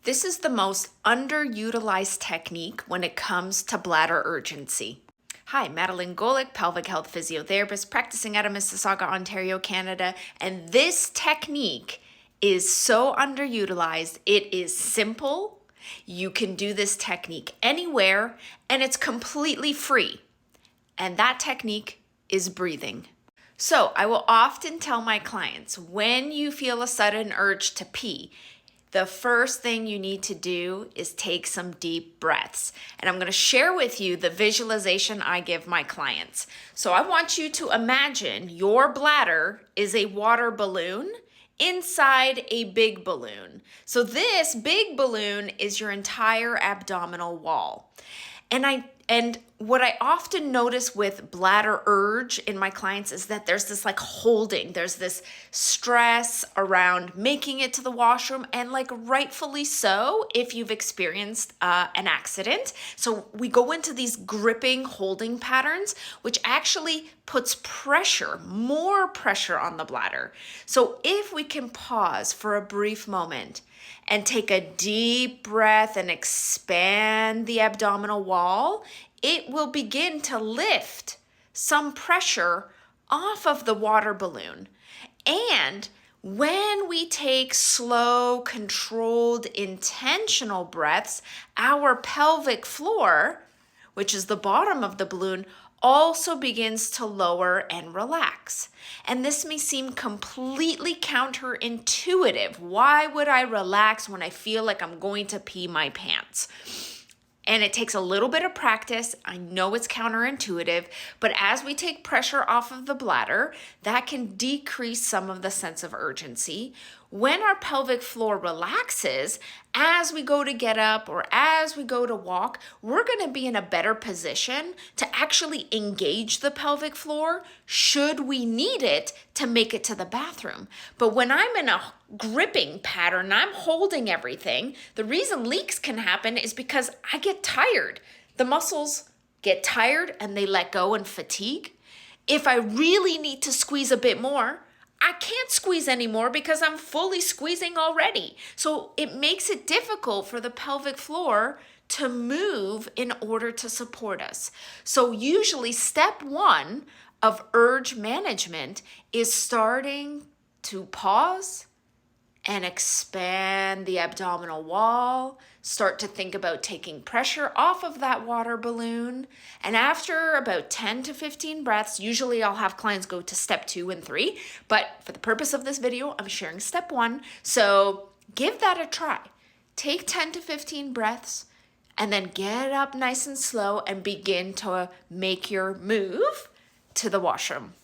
This is the most underutilized technique when it comes to bladder urgency. Hi, Madeline Golick, pelvic health physiotherapist practicing out of Mississauga, Ontario, Canada, and this technique is so underutilized. It is simple. You can do this technique anywhere, and it's completely free. And that technique is breathing. So I will often tell my clients, when you feel a sudden urge to pee, the first thing you need to do is take some deep breaths. And I'm going to share with you the visualization I give my clients. So I want you to imagine your bladder is a water balloon inside a big balloon. So this big balloon is your entire abdominal wall. And what I often notice with bladder urge in my clients is that there's this holding, there's this stress around making it to the washroom, and rightfully so if you've experienced an accident. So we go into these gripping holding patterns, which actually puts pressure, more pressure on the bladder. So if we can pause for a brief moment and take a deep breath and expand the abdominal wall, it will begin to lift some pressure off of the water balloon. And when we take slow, controlled, intentional breaths, our pelvic floor, which is the bottom of the balloon, also begins to lower and relax. And this may seem completely counterintuitive. Why would I relax when I feel like I'm going to pee my pants? And it takes a little bit of practice. I know it's counterintuitive, but as we take pressure off of the bladder, that can decrease some of the sense of urgency. When our pelvic floor relaxes, as we go to get up or as we go to walk, we're going to be in a better position to actually engage the pelvic floor should we need it to make it to the bathroom. But when I'm in a gripping pattern, I'm holding everything, the reason leaks can happen is because I get tired. The muscles get tired and they let go and fatigue. If I really need to squeeze a bit more, I can't squeeze anymore because I'm fully squeezing already. So it makes it difficult for the pelvic floor to move in order to support us. So usually step one of urge management is starting to pause and expand the abdominal wall. Start to think about taking pressure off of that water balloon. And after about 10 to 15 breaths, usually I'll have clients go to step 2 and 3, but for the purpose of this video, I'm sharing step 1. So give that a try. Take 10 to 15 breaths and then get up nice and slow and begin to make your move to the washroom.